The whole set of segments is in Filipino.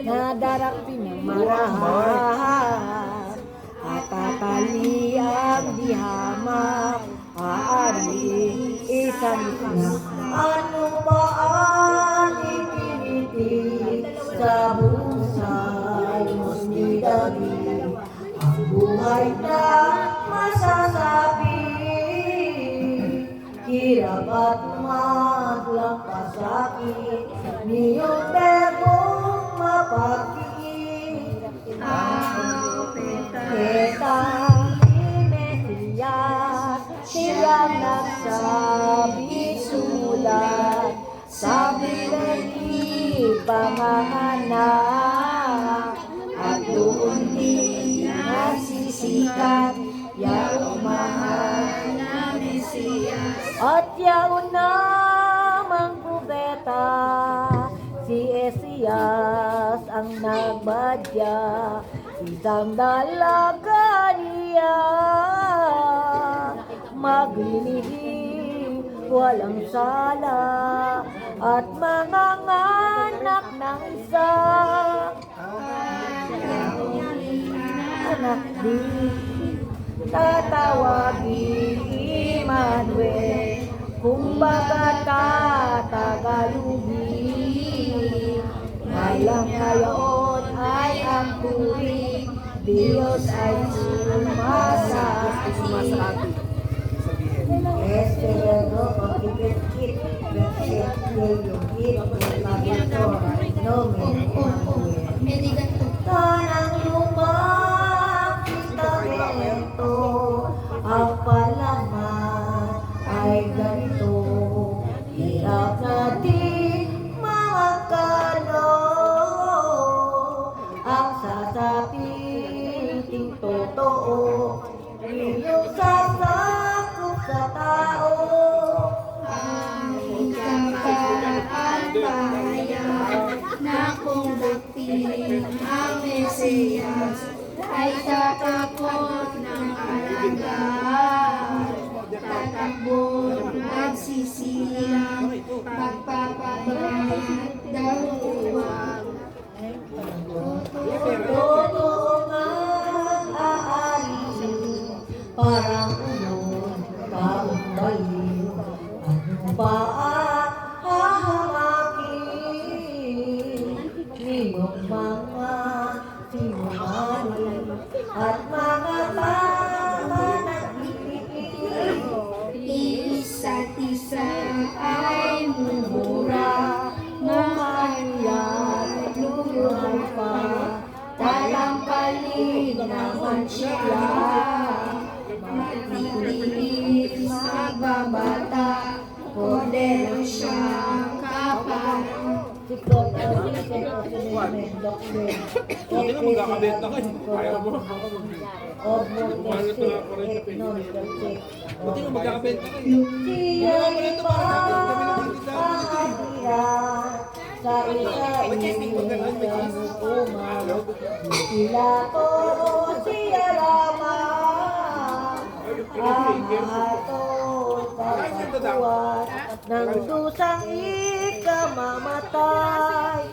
nadarapin ng marahan at tatali ang dihamak aari isang ano ba ang ipinitig sa busay mo's nidagi ang buhay na masasabi hirap at maglampasakit niyong berbong mapakit ang petang ni Mesiyas siyang nagsabi sulat sa Bibeli panganganak at doon din nagsisikat yaong mahal na Mesiyas at yaon namang kubeta si Esiyas ang nagbadya isang dalaga niya maglilihim walang sala at manganganak ng isa anak din tatawagin Emmanuel kung baga tatagalugin ngalang ngayon ay ang tuwing Diyos ay sumasabi Espero pagkikit tanang lumang testamento ang palaman ay ganito hirap natin mga kano ang sasapiting totoo iyong sasakop sa tao ang ikaparaan pahayag na kung dating ang Mesiyas ay tatakot ng alagad tatakbo nagsisiyang pagpapabayad daw huwag totoo ngang aari parang unong taong baliw ano ba ang hahamakin niyong mga sinungaling at mga pananakit isa't isa ay mumura Mukhang luluhay pa talampalig naman siya matitiis magbabata modelo siyang kapal si Claude Doctor Hindi na magkakabit na kayo. Ayaw mo. Buti nga magkakabenta kayo. Siya'y pahahira sa isa-isang hukuman. Pilato siya lamang ang hahatol pagkatuwa ng dusang ikamamatay.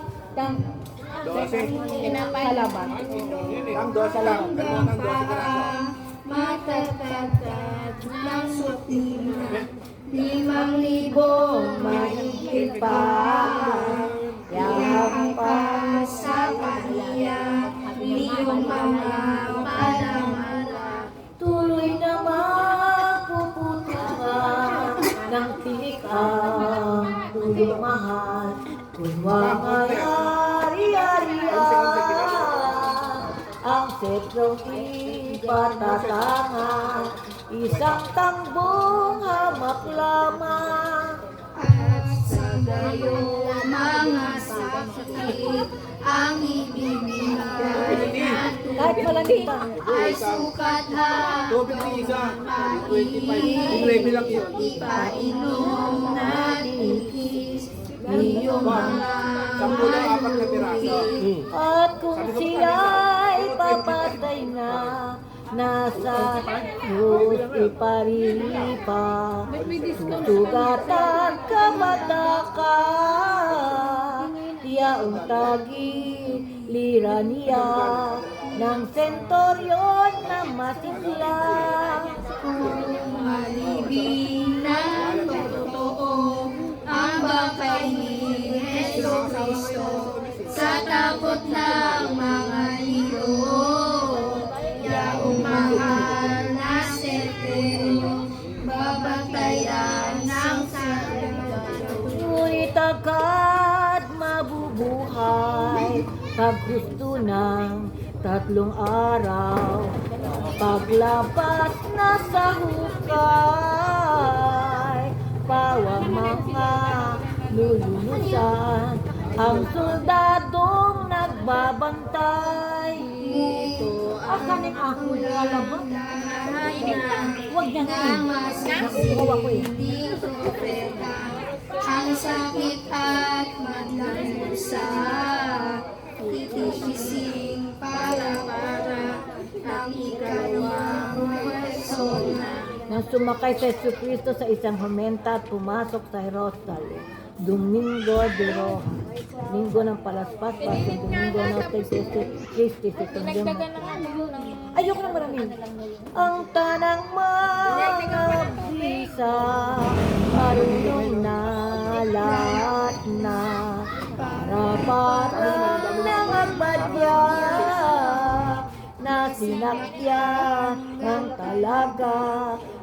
Salamat. Ang dosa lang. Ang dosa matatatad ng sutina 5,000 mahigit pa yang pa sa kaniya iyong mga palamala tuloy na mapuputukan ng tinik ang tulong mahal kunwang ay ari-arian ang setrong ipatatangan isang tangbong hamak lamang at sa gayon mga sakit ang ibibigay na kahit malangita ay sukat Tubig ni isa. 25. 11 lang yun. ipainom na tikis iyong mga 10 na piraso. at kung siya'y papatay na nasa Diyos iparilipa sugatan kamataka yaong tagi lira niya ng sentoryon na masigla. Kung malibing na totoo ang bangkay ni Heso Kristo sa takot ng mga hilo, yaong mahal na sertero, babantayan ng sagrado. Ngunit agad mabubuhay pag gusto ng 3 araw, paglabas na sa hukay, pawang mga lulunusan ang soldadong nagbabantay. Ito ang kaning ako lalabas. Huwag niya na. Gawa ko eh. Ang sakit at maglamusa, titigising para ng ikalawang persona. Nang sumakay sa Yesu Cristo sa isang humenta at pumasok sa Jerusalem, Domingo de Rojas, Linggo ng Palaspas, Pasig, Domingo ng Christi, Setembro. Ayoko na marami. Ang tanang mga bisa, marunong na lahat na, para nangabadya, na sinakyan ng talaga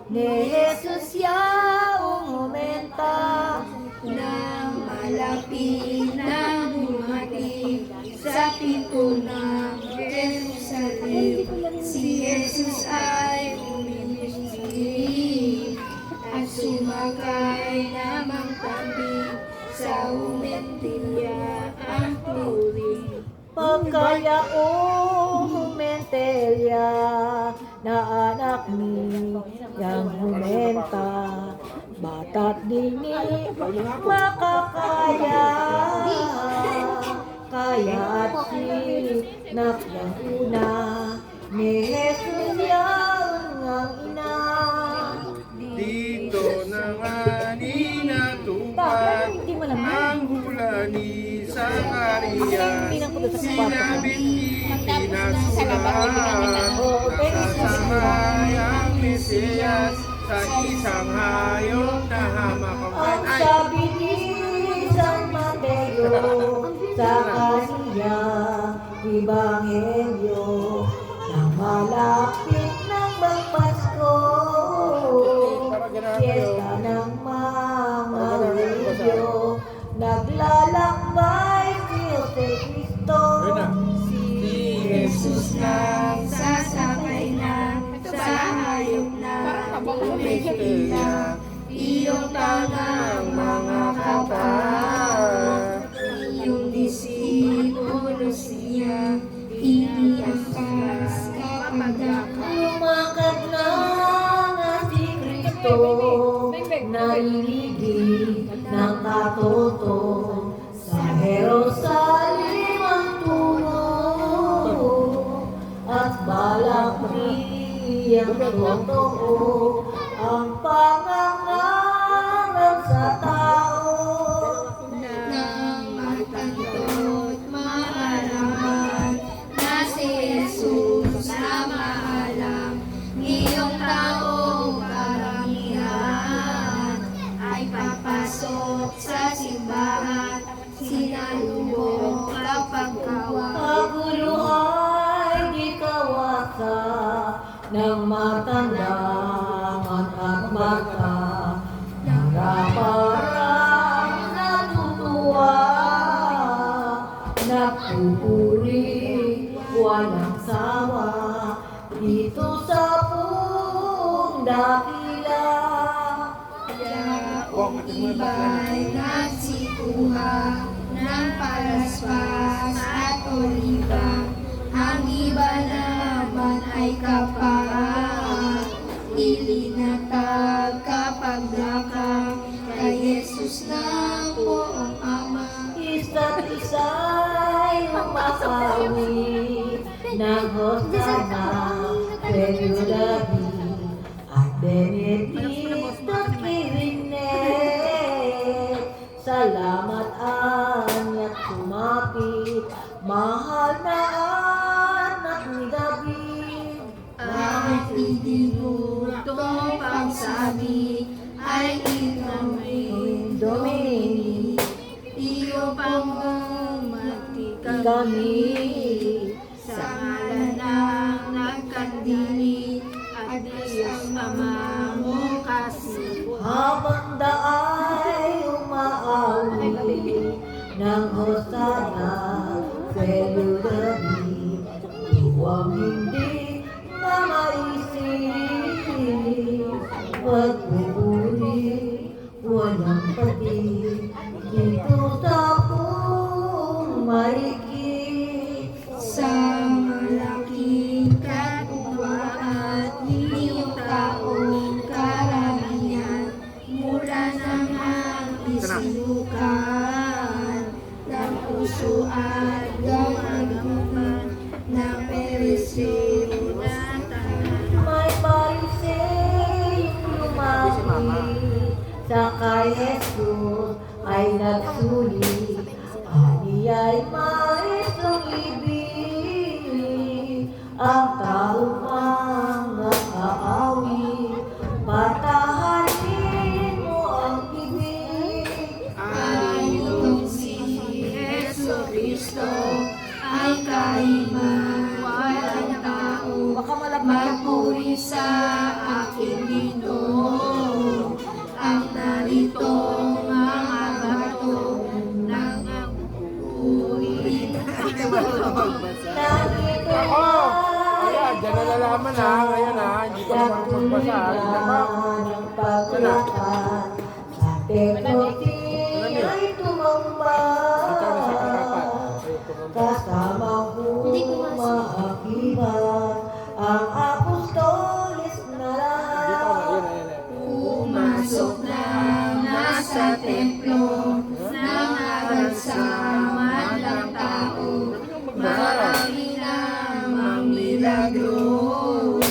ni Jesus yaong umenta. Nang malapit na dumating sa pinto ng Jerusalem, si Jesus ay umiling at sumakay namang tabi sa umentilya ang tuwing. Pagkayaong humentelya na anak ni yang humenta, bata't dini makakaya, kaya at sinak yang una ni Jesus yang ang ina. Dito na nga ninatupad Bakit hindi malamig? ang hula ni Zacarias. Sinabing pinasulat sa samayang Mesiyas sa isang hayop na Ang hamakamay. sabi ni San Mateo sa kaniya Ebanghelyo, nang malapit ng magpasko, fiesta ng mga Hudyo, naglalakbay si Jose Cristo. Si Jesus na Sasakay na sa hayop na umekila, iyong tangang mga kapatid, iyong disipulo siya, iniangkas kapag Lumakad na nga si Kristo, nailigid ng katoto, sa Jerusalem ang tungo, at balak niyang totoo ang pangangaral sa tao. nang matanggot maalaman na si Jesus na maalam, iyong taong karamihan ay papasok sa simbahan, sinalubong kapag kawan. Kaguluhan di kawasa ng matandaman at mata, naraparang natutuwa, napupuri, walang sawa, dito sa buong dakila. Yaong iba'y nagsikuha ng palaspas at oliba, ang iba naman ay kapag ilinatag kapag lakang kay Jesus ng poong Ama. Isa't isa'y umakawi ng Hosana, Pedro David, at Benedicto Quirinet. Salamat anya't sumapit, mahal na anak ni David. Ang idinuto pagsabi ay Domini, Domini. Iyo pang bumati kami sa ngalan ng nagkandili at Diyos Ama mo kasi. habang daay umaawi ng hosana sa David. Huwag hindi na maisip, pagpupuri, walang pati, dito sa kong marikit. Sa malaking katuwaan, iyong taong karamihan, mula nang ang isinukan, ng puso at gawagaman, ng perisyo na tanan. May pariseng lumapit sa kay Jesus ay nagsuli. Ani ay maisong ibig, ang tao mang nakaawi. Patahanin mo ang bibig. Ayon si Yesu Cristo ay kaiman walang tao. Magpuri sa aking Ginoo. Ang naritong mga bato ng puri. Nandito Ayan, dyan na nalaman ha. Ayan ha, hindi pa naman magbasa. ng paglakad sa teknotin ay tumamba. Kasama ko maakibat ang apostoles na lahat. Pumasok na nasa templo, nangaral sa madlang tao, marami namang milagro,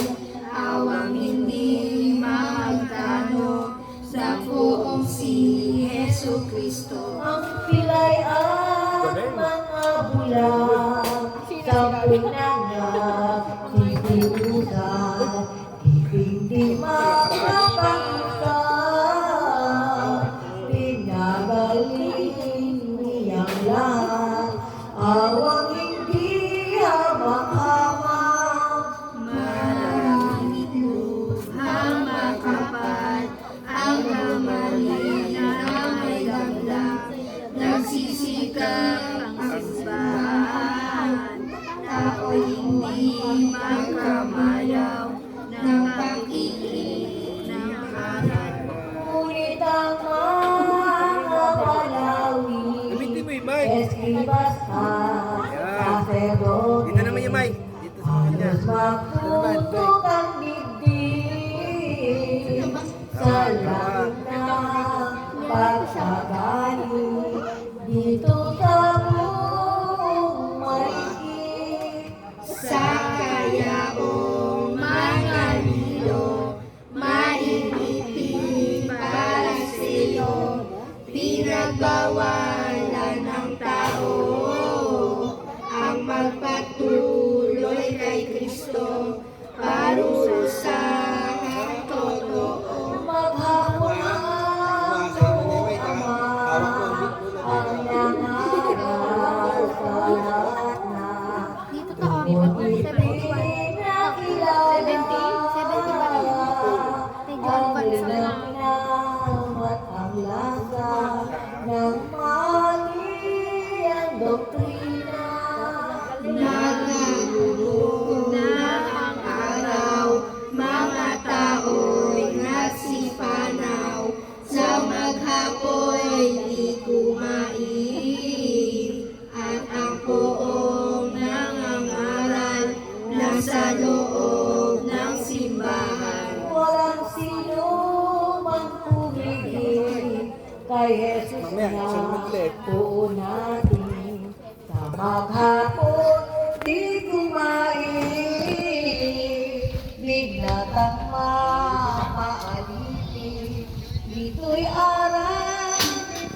awang hindi magkano sa poong si Yesu Cristo. Ang pilay at mga bulag sa pinagdag titiusan, hindi makapangsa. Pinagaling niyang lahat, awang hindi hamak-hamak. Maraming luhang makapal, ang mamali na may ganda, nagsisikap ang simbahan, tao'y hindi magkamayaw ng pag-ibig ng aral. Ngunit ang mga palawi, Gamitin mo yung mic. eskribas at sacerdote, Dito naman yung mic. Dito sa kanya. halos magputok ang dibdib sa langit na pagsagani dito sa buong marikit. Sa kayaong mga lilo, mainitin para sa iyo, pinagbawalan ng tao ang magpatuloy kay Kristo, parusa ang totoo. Maghapon ang Ama, ang nangaral sa lahat na ngunit pinakilala ang linamnam at ang lasa ng mali ang doktrina. Nagulugod na ang araw, mga tao'y nagsipanaw, sa maghapoy di kumain, at ang poong nangangaral nasa loob ng simbahan. Walang sino man pumigil kay Jesus Mamaya, saan na mag-click? uunatin. Sa maghapon di kumain, bigla kang mapaalipin. Dito'y aral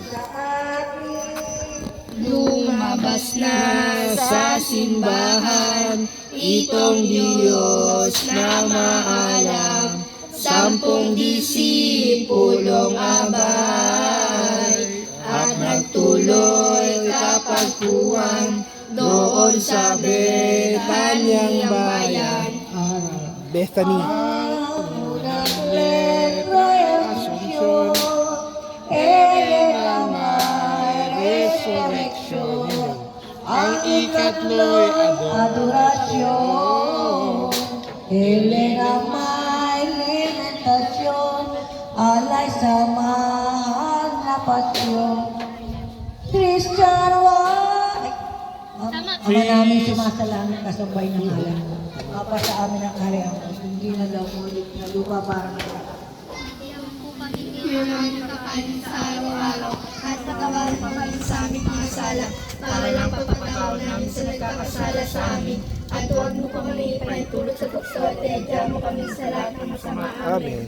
sa atin. Lumabas na sa simbahan, itong Diyos na maalam, 10 disipulong abay, at nagtuloy kapagkuhan doon sa Betanyang bayan. Bethany. Ang ikatlo'y Adorasyon, Elena may lamentasyon, alay sa mahal na pasyon. Christian White, Ama namin sumasalangit kasabay ng alam. Apa sa amin ang kaharian, hindi na daw ulit na lupa para Yun ang kakain sa araw-araw, at patawarin pa kayo sa aming mga sala, para lang papatawad namin sa nagkakasala sa amin. At huwag mo kami ipaintulot sa tukso at iadya mo kami sa lahat ng masama. Amen.